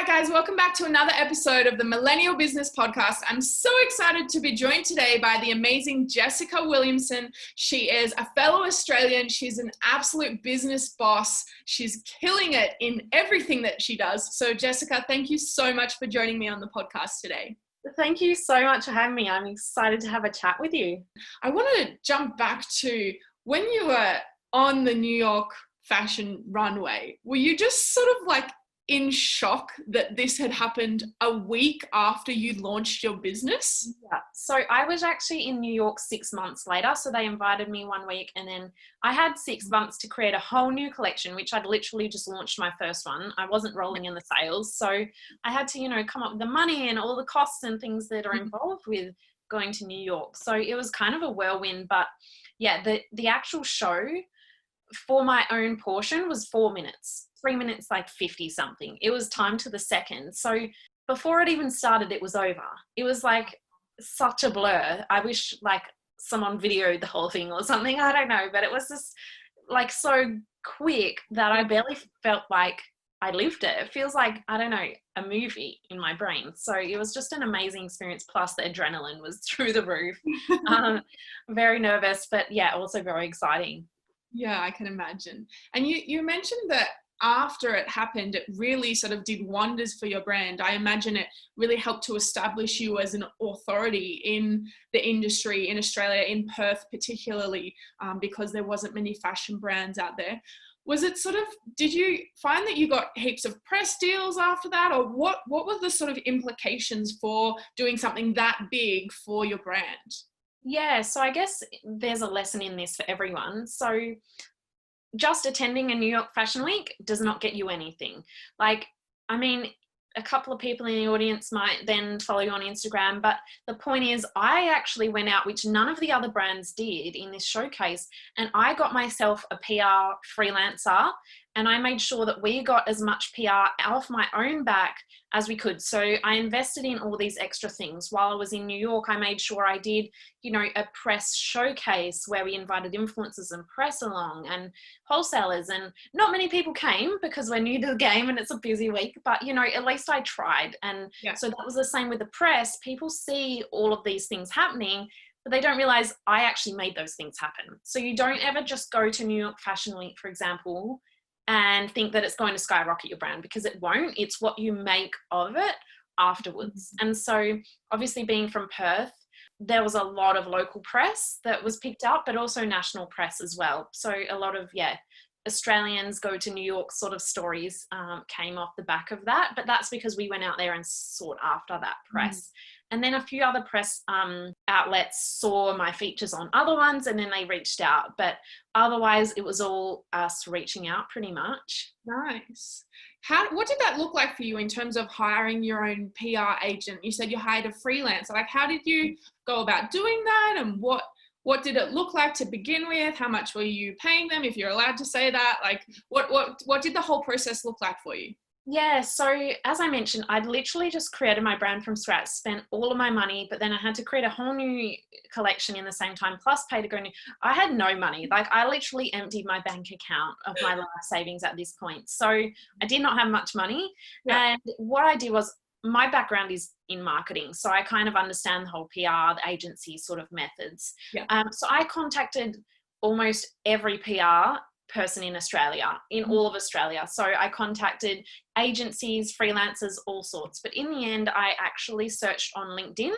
guys, welcome back to another episode of the Millennial Business Podcast. I'm so excited to be joined today by the amazing Jessica Williamson. She is a fellow Australian. She's an absolute business boss. She's killing it in everything that she does. So Jessica, thank you so much for joining me on the podcast today. Thank you so much for having me. I'm excited to have a chat with you. I want to jump back to when you were on the New York fashion runway. Were you just sort of like in shock that this had happened a week after you launched your business? Yeah. So I was actually in New York 6 months later. So they invited me 1 week and then I had 6 months to create a whole new collection, which I'd literally just launched my first one. I wasn't rolling in the sales. So I had to, come up with the money and all the costs and things that are involved with going to New York. So it was kind of a whirlwind, but yeah, the actual show for my own portion was 4 minutes. 3 minutes, like 50 something. It was time to the second. So before it even started, it was over. It was like such a blur. I wish like someone videoed the whole thing or something. I don't know, but it was just like so quick that I barely felt like I lived it. It feels like, I don't know, a movie in my brain. So it was just an amazing experience. Plus the adrenaline was through the roof. Very nervous, but yeah, also very exciting. Yeah, I can imagine. And you mentioned that after it happened, it really sort of did wonders for your brand. I imagine it really helped to establish you as an authority in the industry in Australia, in Perth particularly, because there wasn't many fashion brands out there. Was it sort of, did you find that you got heaps of press deals after that? Or what were the sort of implications for doing something that big for your brand? Yeah, so I guess there's a lesson in this for everyone. So just attending a New York Fashion Week does not get you anything. Like, I mean, a couple of people in the audience might then follow you on Instagram, but the point is I actually went out, which none of the other brands did in this showcase, and I got myself a PR freelancer and I made sure that we got as much PR off my own back as we could. So I invested in all these extra things. While I was in New York, I made sure I did, a press showcase where we invited influencers and press along and wholesalers. And not many people came because we're new to the game and it's a busy week, but at least I tried. And so that was the same with the press. People see all of these things happening, but they don't realize I actually made those things happen. So you don't ever just go to New York Fashion Week, for example, and think that it's going to skyrocket your brand, because it won't. It's what you make of it afterwards. And so obviously being from Perth, there was a lot of local press that was picked up, but also national press as well. So a lot of, Australians go to New York sort of stories came off the back of that. But that's because we went out there and sought after that press. And then a few other press outlets saw my features on other ones and then they reached out. But otherwise, it was all us reaching out pretty much. Nice. What did that look like for you in terms of hiring your own PR agent? You said you hired a freelancer. Like, how did you go about doing that? And what did it look like to begin with? How much were you paying them, if you're allowed to say that? Like, what did the whole process look like for you? Yeah, so as I mentioned, I'd literally just created my brand from scratch, spent all of my money, but then I had to create a whole new collection in the same time, plus pay to go new. I had no money. Like, I literally emptied my bank account of my life savings at this point. So I did not have much money. Yeah. And what I did was, my background is in marketing. So I kind of understand the whole PR, the agency sort of methods. Yeah. So I contacted almost every PR person in Australia, in all of Australia. So I contacted agencies, freelancers, all sorts. But in the end, I actually searched on LinkedIn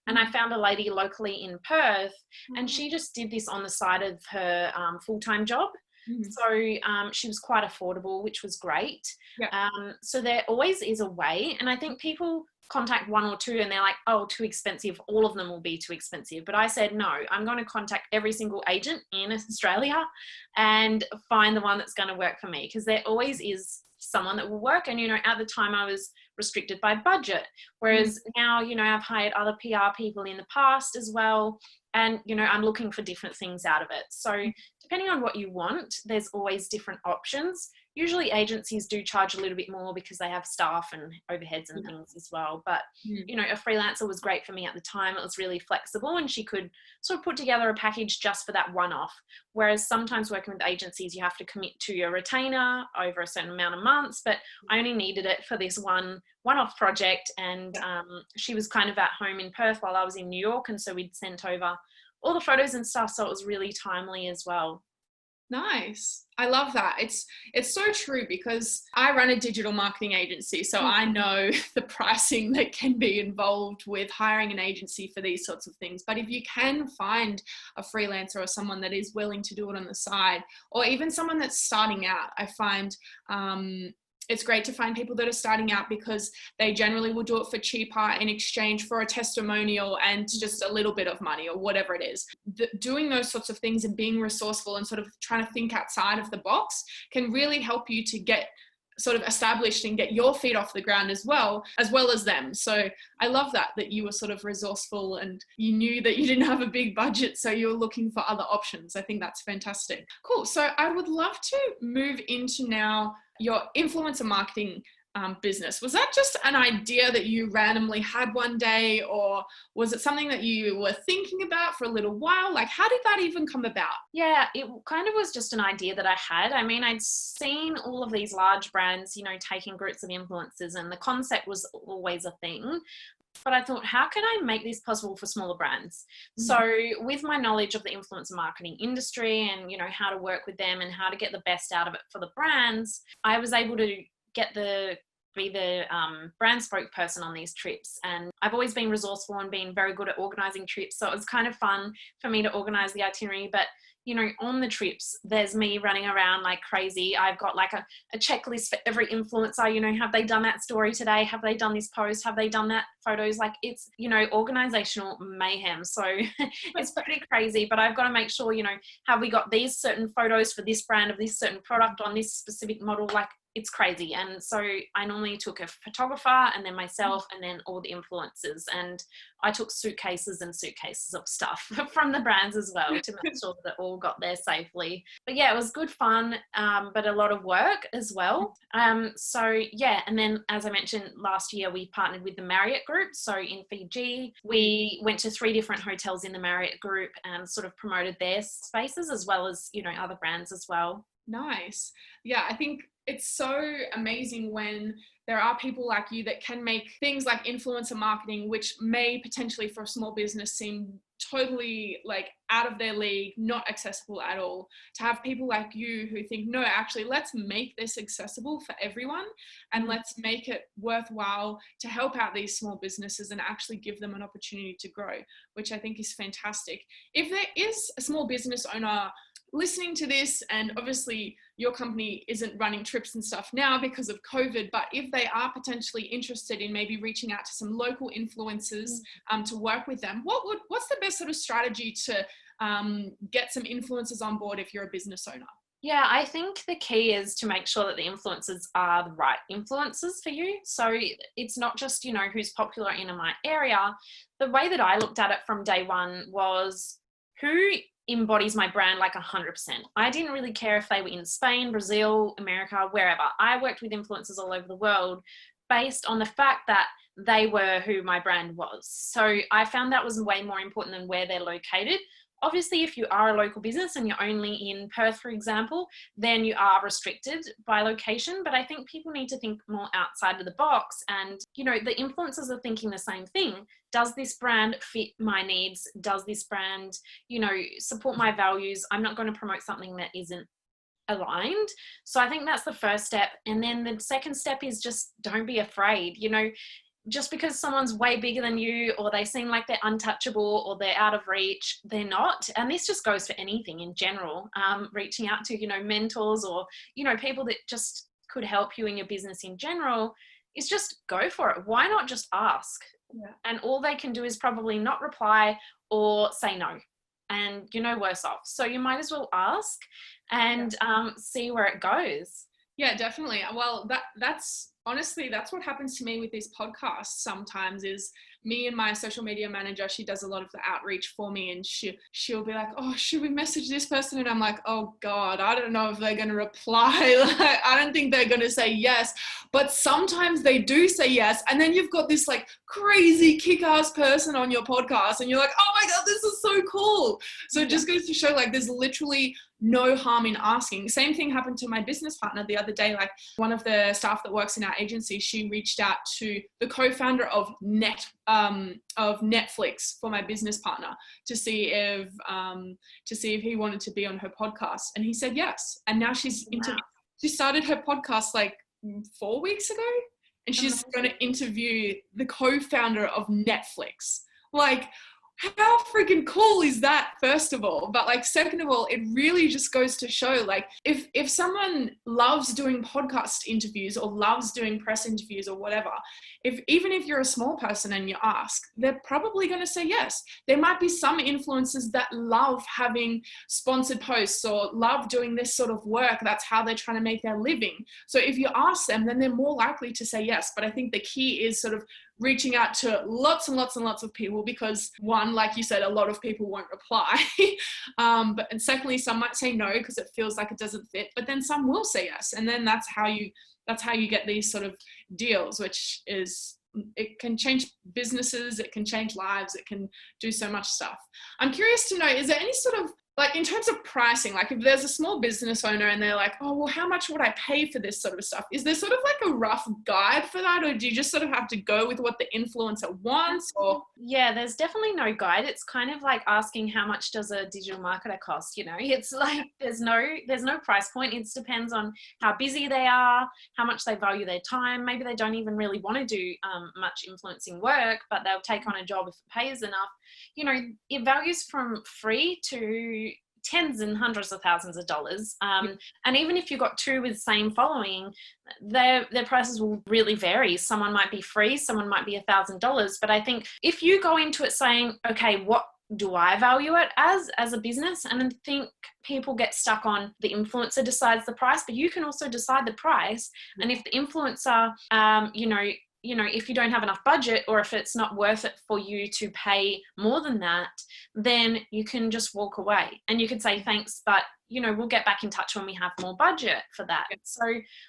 and I found a lady locally in Perth and she just did this on the side of her full-time job. So she was quite affordable, which was great. Yeah. So there always is a way. And I think people contact one or two and they're like, oh, too expensive. All of them will be too expensive. But I said, no, I'm going to contact every single agent in Australia and find the one that's going to work for me, because there always is someone that will work. And, at the time I was restricted by budget, whereas now, I've hired other PR people in the past as well. And, I'm looking for different things out of it. So depending on what you want, there's always different options. usually agencies do charge a little bit more because they have staff and overheads and things as well. But, you know, a freelancer was great for me at the time. It was really flexible and she could sort of put together a package just for that one-off. Whereas sometimes working with agencies, you have to commit to your retainer over a certain amount of months, but I only needed it for this one-off project. And she was kind of at home in Perth while I was in New York. And so we'd sent over all the photos and stuff. So it was really timely as well. Nice. I love that. It's so true because I run a digital marketing agency. So I know the pricing that can be involved with hiring an agency for these sorts of things. But if you can find a freelancer or someone that is willing to do it on the side, or even someone that's starting out, I find, it's great to find people that are starting out because they generally will do it for cheaper in exchange for a testimonial and just a little bit of money or whatever it is. Doing those sorts of things and being resourceful and sort of trying to think outside of the box can really help you to get sort of established and get your feet off the ground as well as them. So I love that you were sort of resourceful and you knew that you didn't have a big budget, so you were looking for other options. I think that's fantastic. Cool. So I would love to move into now your influencer marketing business. Was that just an idea that you randomly had one day, or was it something that you were thinking about for a little while? Like, how did that even come about? Yeah, it kind of was just an idea that I had. I mean, I'd seen all of these large brands, you know, taking groups of influencers, and the concept was always a thing. But I thought, how can I make this possible for smaller brands? So with my knowledge of the influencer marketing industry and, you know, how to work with them and how to get the best out of it for the brands, I was able to be the brand spokesperson on these trips. And I've always been resourceful and been very good at organizing trips. So it was kind of fun for me to organize the itinerary. But, you know, on the trips, there's me running around like crazy. I've got like a checklist for every influencer, you know, have they done that story today? Have they done this post? Have they done that photos? Like, it's, you know, organizational mayhem. So it's pretty crazy, but I've got to make sure, you know, have we got these certain photos for this brand of this certain product on this specific model? Like, it's crazy. And so I normally took a photographer and then myself and then all the influencers, and I took suitcases and suitcases of stuff from the brands as well to make sure that it all got there safely. But yeah, it was good fun, but a lot of work as well. So yeah, and then as I mentioned, last year we partnered with the Marriott Group. So in Fiji, we went to 3 different hotels in the Marriott Group and sort of promoted their spaces as well as, you know, other brands as well. Nice. Yeah, I think it's so amazing when there are people like you that can make things like influencer marketing, which may potentially for a small business seem totally like out of their league, not accessible at all. To have people like you who think, no, actually, let's make this accessible for everyone and let's make it worthwhile to help out these small businesses and actually give them an opportunity to grow, which I think is fantastic. If there is a small business owner listening to this, and obviously your company isn't running trips and stuff now because of COVID, but if they are potentially interested in maybe reaching out to some local influencers to work with them, what's the best sort of strategy to get some influencers on board if you're a business owner? Yeah, I think the key is to make sure that the influencers are the right influencers for you. So it's not just, you know, who's popular in my area. The way that I looked at it from day one was who embodies my brand like 100%. I didn't really care if they were in Spain, Brazil, America, wherever. I worked with influencers all over the world based on the fact that they were who my brand was. So I found that was way more important than where they're located. Obviously, if you are a local business and you're only in Perth, for example, then you are restricted by location. But I think people need to think more outside of the box. And, you know, the influencers are thinking the same thing. Does this brand fit my needs? Does this brand, you know, support my values? I'm not going to promote something that isn't aligned. So I think that's the first step. And then the second step is just don't be afraid. You know, just because someone's way bigger than you or they seem like they're untouchable or they're out of reach, they're not. And this just goes for anything in general, reaching out to, you know, mentors or, you know, people that just could help you in your business in general, is just go for it. Why not just ask? Yeah. And all they can do is probably not reply or say no, and you're no worse off. So you might as well ask and see where it goes. Yeah, definitely. Well, that's honestly, that's what happens to me with these podcasts sometimes is me and my social media manager, she does a lot of the outreach for me, and she'll be like, oh, should we message this person? And I'm like, oh God, I don't know if they're going to reply. Like, I don't think they're going to say yes, but sometimes they do say yes. And then you've got this like crazy kick-ass person on your podcast and you're like, oh my God, this is so cool. So it just goes to show like there's literally no harm in asking. Same thing happened to my business partner the other day. Like one of the staff that works in our agency, she reached out to the co-founder of Netflix for my business partner to see if he wanted to be on her podcast, and he said yes. And now she started her podcast like 4 weeks ago, and she's going to interview the co-founder of Netflix. Like, how freaking cool is that, first of all? But like, second of all, it really just goes to show, like, if someone loves doing podcast interviews or loves doing press interviews or whatever, even if you're a small person and you ask, they're probably going to say yes. There might be some influencers that love having sponsored posts or love doing this sort of work. That's how they're trying to make their living. So if you ask them, then they're more likely to say yes. But I think the key is sort of reaching out to lots and lots and lots of people, because one, like you said, a lot of people won't reply. And secondly, some might say no because it feels like it doesn't fit, but then some will say yes. And then that's how you get these sort of deals, which is, it can change businesses, it can change lives, it can do so much stuff. I'm curious to know, is there any sort of, like, in terms of pricing, like if there's a small business owner and they're like, oh, well, how much would I pay for this sort of stuff? Is there sort of like a rough guide for that? Or do you just sort of have to go with what the influencer wants? Or yeah, there's definitely no guide. It's kind of like asking how much does a digital marketer cost, you know? It's like there's no price point. It depends on how busy they are, how much they value their time. Maybe they don't even really want to do much influencing work, but they'll take on a job if it pays enough. You know, it values from free to tens and hundreds of thousands of dollars. And even if you've got two with the same following, their prices will really vary. Someone might be free, someone might be $1,000. But I think if you go into it saying, okay, what do I value it as a business? And I think people get stuck on the influencer decides the price, but you can also decide the price. And if the influencer, if you don't have enough budget, or if it's not worth it for you to pay more than that, then you can just walk away and you can say thanks, but we'll get back in touch when we have more budget for that. So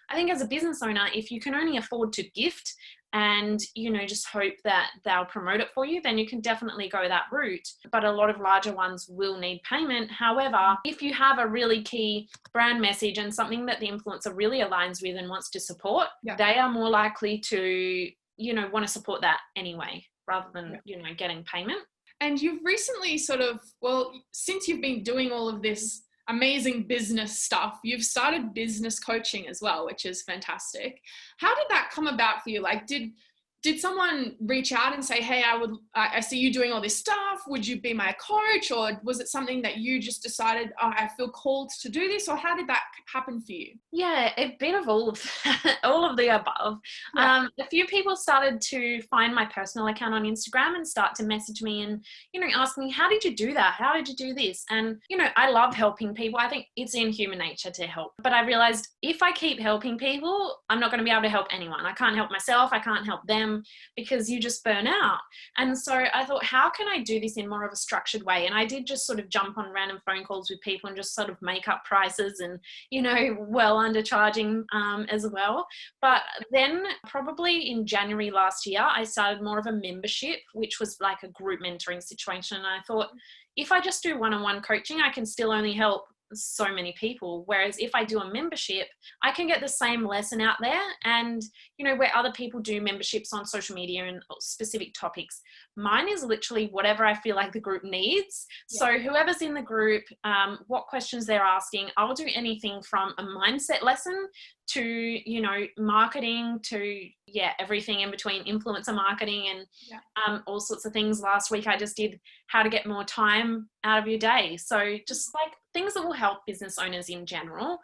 I think as a business owner, if you can only afford to gift and just hope that they'll promote it for you, then you can definitely go that route. But a lot of larger ones will need payment. However, if you have a really key brand message and something that the influencer really aligns with and wants to support, they are more likely to want to support that anyway, rather than getting payment. And you've recently since you've been doing all of this amazing business stuff, you've started business coaching as well, which is fantastic. How did that come about for you? Like, did someone reach out and say, hey, I see you doing all this stuff, would you be my coach? Or was it something that you just decided, oh, I feel called to do this? Or how did that happen for you? Yeah, a bit of all of the above. Yeah. A few people started to find my personal account on Instagram and start to message me and, ask me, how did you do that? How did you do this? And, I love helping people. I think it's in human nature to help. But I realized if I keep helping people, I'm not going to be able to help anyone. I can't help myself. I can't help them, because you just burn out. And so I thought, how can I do this in more of a structured way? And I did just sort of jump on random phone calls with people and just sort of make up prices and, well undercharging as well. But then probably in January last year, I started more of a membership, which was like a group mentoring situation. And I thought, if I just do one-on-one coaching, I can still only help so many people. Whereas if I do a membership, I can get the same lesson out there. And, where other people do memberships on social media and specific topics, mine is literally whatever I feel like the group needs. Yeah. So whoever's in the group, what questions they're asking, I'll do anything from a mindset lesson to, marketing to, everything in between, influencer marketing and all sorts of things. Last week, I just did how to get more time out of your day. So just like things that will help business owners in general.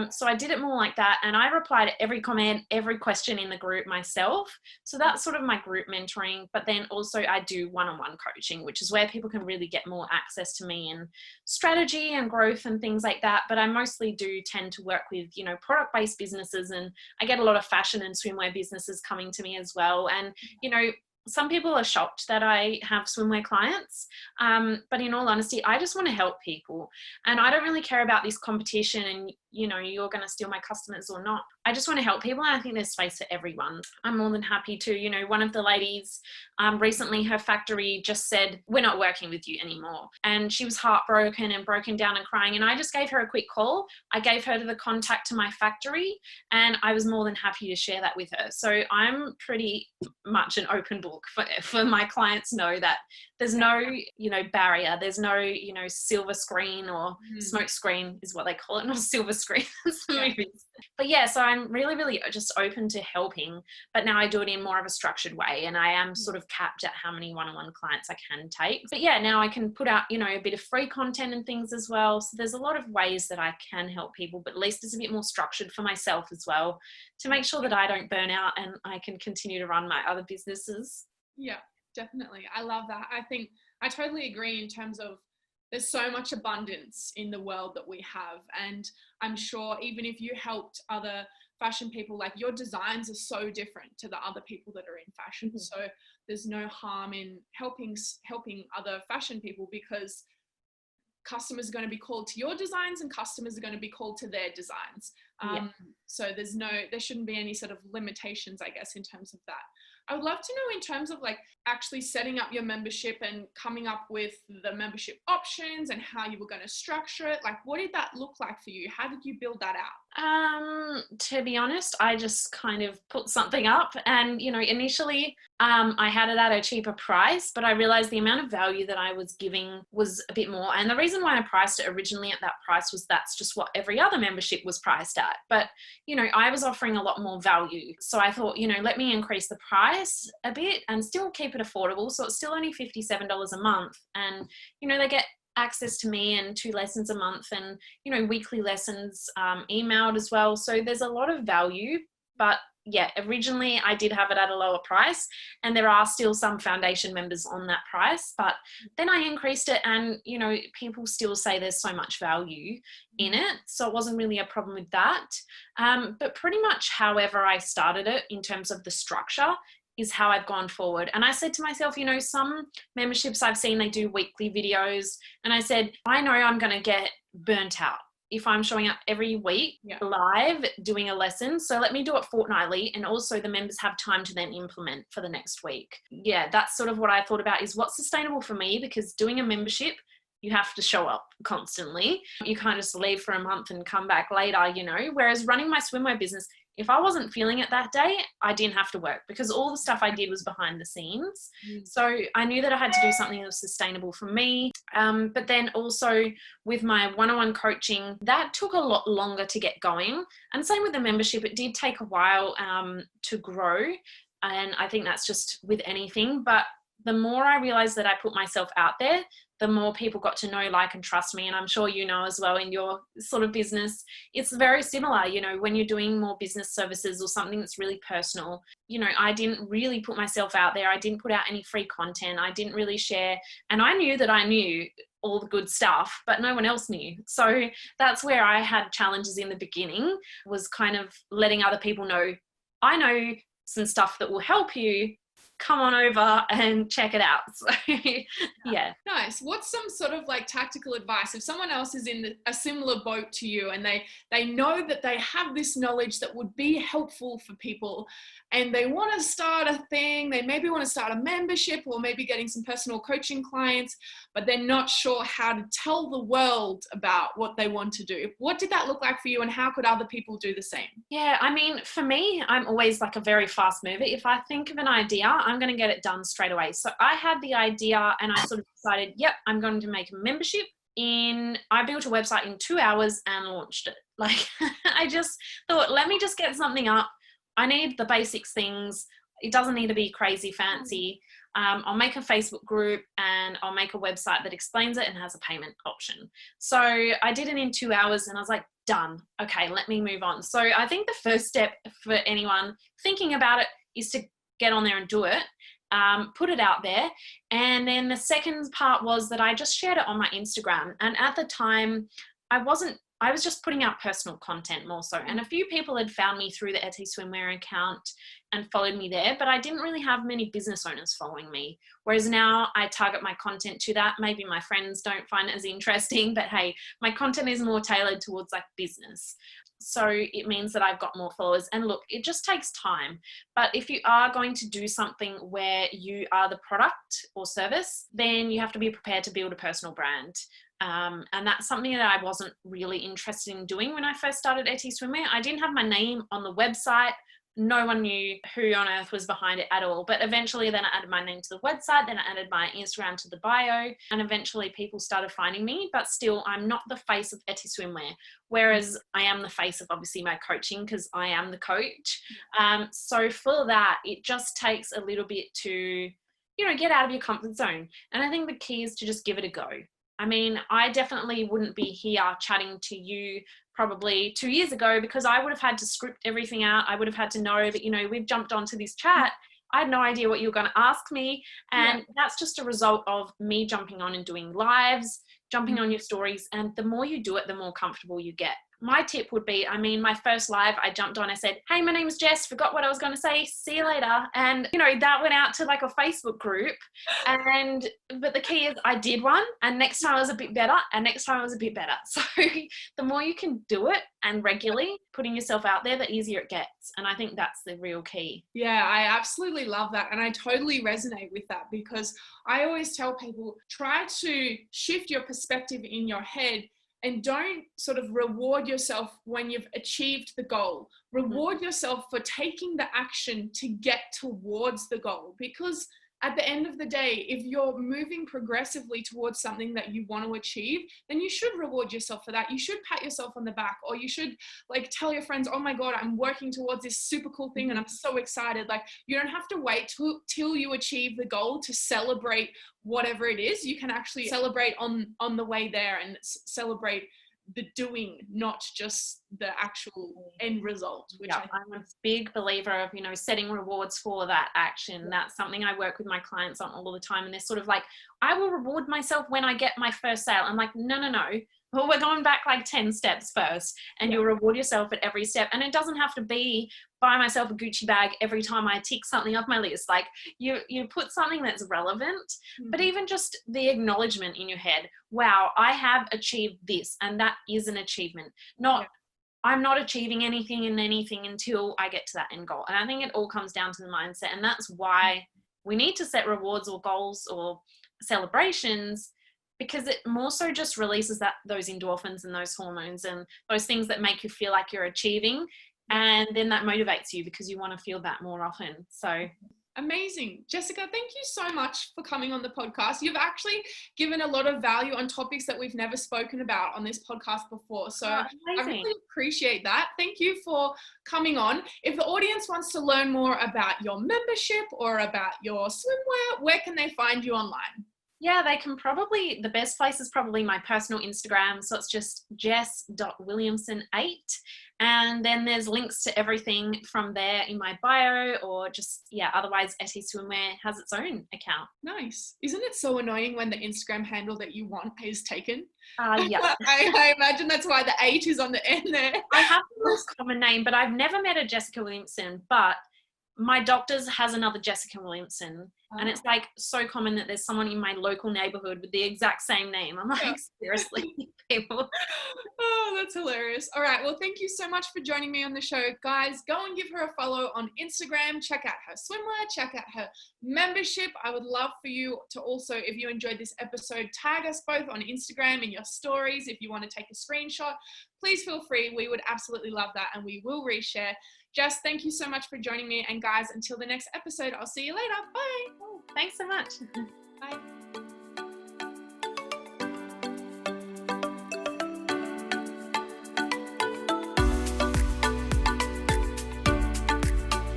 So I did it more like that. And I reply to every comment, every question in the group myself. So that's sort of my group mentoring. But then also I do one-on-one coaching, which is where people can really get more access to me and strategy and growth and things like that. But I mostly do tend to work with, product-based businesses. And I get a lot of fashion and swimwear businesses coming to me as well. And, some people are shocked that I have swimwear clients, but in all honesty, I just want to help people, and I don't really care about this competition and, you know, you're going to steal my customers or not. I just want to help people, and I think there's space for everyone. I'm more than happy to. You know, one of the ladies recently, her factory just said, we're not working with you anymore, and she was heartbroken and broken down and crying, and I just gave her a quick call. I gave her the contact to my factory, and I was more than happy to share that with her. So I'm pretty much an open book for my clients. Know that there's no, you know, barrier, there's no, you know, silver screen or smoke screen is what they call it, not a silver screen. But yeah, so I'm really just open to helping, but now I do it in more of a structured way, and I am sort of capped at how many one-on-one clients I can take. But yeah, now I can put out, you know, a bit of free content and things as well. So there's a lot of ways that I can help people, but at least it's a bit more structured for myself as well, to make sure that I don't burn out and I can continue to run my other businesses. Yeah, definitely. I love that. I think I totally agree in terms of there's so much abundance in the world that we have. And I'm sure even if you helped other fashion people, like your designs are so different to the other people that are in fashion. So there's no harm in helping other fashion people, because customers are going to be called to your designs and customers are going to be called to their designs. So there shouldn't be any sort of limitations, I guess, in terms of that. I would love to know in terms of like actually setting up your membership and coming up with the membership options and how you were going to structure it. Like, what did that look like for you? How did you build that out? To be honest, I just kind of put something up, and, you know, initially I had it at a cheaper price, but I realized the amount of value that I was giving was a bit more. And the reason why I priced it originally at that price was that's just what every other membership was priced at. But, you know, I was offering a lot more value. So I thought, you know, let me increase the price a bit and still keep it affordable. So it's still only $57 a month. And, you know, they get access to me and 2 lessons a month, and, you know, weekly lessons emailed as well. So there's a lot of value. But yeah, originally I did have it at a lower price, and there are still some foundation members on that price, but then I increased it, and, you know, people still say there's so much value in it. So it wasn't really a problem with that. But pretty much however I started it in terms of the structure is how I've gone forward. And I said to myself, you know, some memberships I've seen, they do weekly videos. And I said, I know I'm going to get burnt out if I'm showing up every week live doing a lesson. So let me do it fortnightly. And also the members have time to then implement for the next week. Yeah, that's sort of what I thought about, is what's sustainable for me, because doing a membership, you have to show up constantly. You can't just leave for a month and come back later, you know, whereas running my swimwear business, if I wasn't feeling it that day, I didn't have to work, because all the stuff I did was behind the scenes. So I knew that I had to do something that was sustainable for me. But then also with my one-on-one coaching, that took a lot longer to get going. And same with the membership, it did take a while to grow. And I think that's just with anything. But the more I realized that I put myself out there, the more people got to know, like, and trust me. And I'm sure you know as well in your sort of business, it's very similar, you know, when you're doing more business services or something that's really personal. You know, I didn't really put myself out there. I didn't put out any free content. I didn't really share. And I knew that I knew all the good stuff, but no one else knew. So that's where I had challenges in the beginning, was kind of letting other people know, I know some stuff that will help you. Come on over and check it out. So yeah. Nice. What's some sort of like tactical advice if someone else is in a similar boat to you, and they know that they have this knowledge that would be helpful for people, and they want to start a thing, they maybe want to start a membership or maybe getting some personal coaching clients, but they're not sure how to tell the world about what they want to do. What did that look like for you, and how could other people do the same? Yeah, I mean, for me, I'm always like a very fast mover. If I think of an idea, I'm going to get it done straight away. So I had the idea and I sort of decided, yep, I'm going to make a membership. I built a website in 2 hours and launched it. Like, I just thought, let me just get something up. I need the basics things. It doesn't need to be crazy fancy. I'll make a Facebook group and I'll make a website that explains it and has a payment option. So I did it in 2 hours and I was like, done. Okay, let me move on. So I think the first step for anyone thinking about it is to get on there and do it. Put it out there. And then the second part was that I just shared it on my Instagram. And at the time, I wasn't I was just putting out personal content more so. And a few people had found me through the Etty Swimwear account and followed me there, but I didn't really have many business owners following me. Whereas now I target my content to that. Maybe my friends don't find it as interesting, but hey, my content is more tailored towards like business. So it means that I've got more followers. And look, it just takes time. But if you are going to do something where you are the product or service, then you have to be prepared to build a personal brand. And that's something that I wasn't really interested in doing when I first started Etty Swimwear. I didn't have my name on the website. No one knew who on earth was behind it at all. But eventually then I added my name to the website, then I added my Instagram to the bio, and eventually people started finding me. But still, I'm not the face of Etty Swimwear, whereas I am the face of obviously my coaching because I am the coach. So for that, it just takes a little bit to, get out of your comfort zone. And I think the key is to just give it a go. I mean, I definitely wouldn't be here chatting to you probably 2 years ago because I would have had to script everything out. I would have had to know that, we've jumped onto this chat. I had no idea what you were going to ask me. And that's just a result of me jumping on and doing lives, jumping on your stories. And the more you do it, the more comfortable you get. My tip would be, my first live, I jumped on, I said, hey, my name is Jess, forgot what I was going to say, see you later. And, that went out to like a Facebook group. But the key is I did one, and next time it was a bit better, and next time it was a bit better. So the more you can do it and regularly putting yourself out there, the easier it gets. And I think that's the real key. Yeah, I absolutely love that. And I totally resonate with that because I always tell people, try to shift your perspective in your head. And don't sort of reward yourself when you've achieved the goal. Reward yourself for taking the action to get towards the goal. Because at the end of the day, if you're moving progressively towards something that you want to achieve, then you should reward yourself for that. You should pat yourself on the back, or you should like tell your friends, oh my God, I'm working towards this super cool thing and I'm so excited. Like, you don't have to wait till you achieve the goal to celebrate whatever it is. You can actually celebrate on the way there and celebrate the doing, not just the actual end result. Which I'm a big believer of, setting rewards for that action. That's something I work with my clients on all the time. And they're sort of like, I will reward myself when I get my first sale. I'm like, no. Well, we're going back like 10 steps first, and you'll reward yourself at every step. And it doesn't have to be buy myself a Gucci bag every time I tick something off my list. Like you put something that's relevant, but even just the acknowledgement in your head, wow, I have achieved this. And that is an achievement. I'm not achieving anything until I get to that end goal. And I think it all comes down to the mindset. And that's why we need to set rewards or goals or celebrations, because it more so just releases those endorphins and those hormones and those things that make you feel like you're achieving. And then that motivates you because you want to feel that more often. So amazing. Jessica, thank you so much for coming on the podcast. You've actually given a lot of value on topics that we've never spoken about on this podcast before. So I really appreciate that. Thank you for coming on. If the audience wants to learn more about your membership or about your swimwear, where can they find you online? Yeah, they can the best place is probably my personal Instagram. So it's just jess.williamson8. And then there's links to everything from there in my bio, or just, otherwise Etty Swimwear has its own account. Nice. Isn't it so annoying when the Instagram handle that you want is taken? Yeah. I imagine that's why the 8 is on the end there. I have the most common name, but I've never met a Jessica Williamson, but my doctor's has another Jessica Williamson. And it's like so common that there's someone in my local neighborhood with the exact same name. I'm like, seriously, people. Oh, that's hilarious. All right. Well, thank you so much for joining me on the show. Guys, go and give her a follow on Instagram. Check out her swimwear. Check out her membership. I would love for you to also, if you enjoyed this episode, tag us both on Instagram in your stories. If you want to take a screenshot, please feel free. We would absolutely love that, and we will reshare. Jess, thank you so much for joining me. And guys, until the next episode, I'll see you later. Bye. Thanks so much. Bye.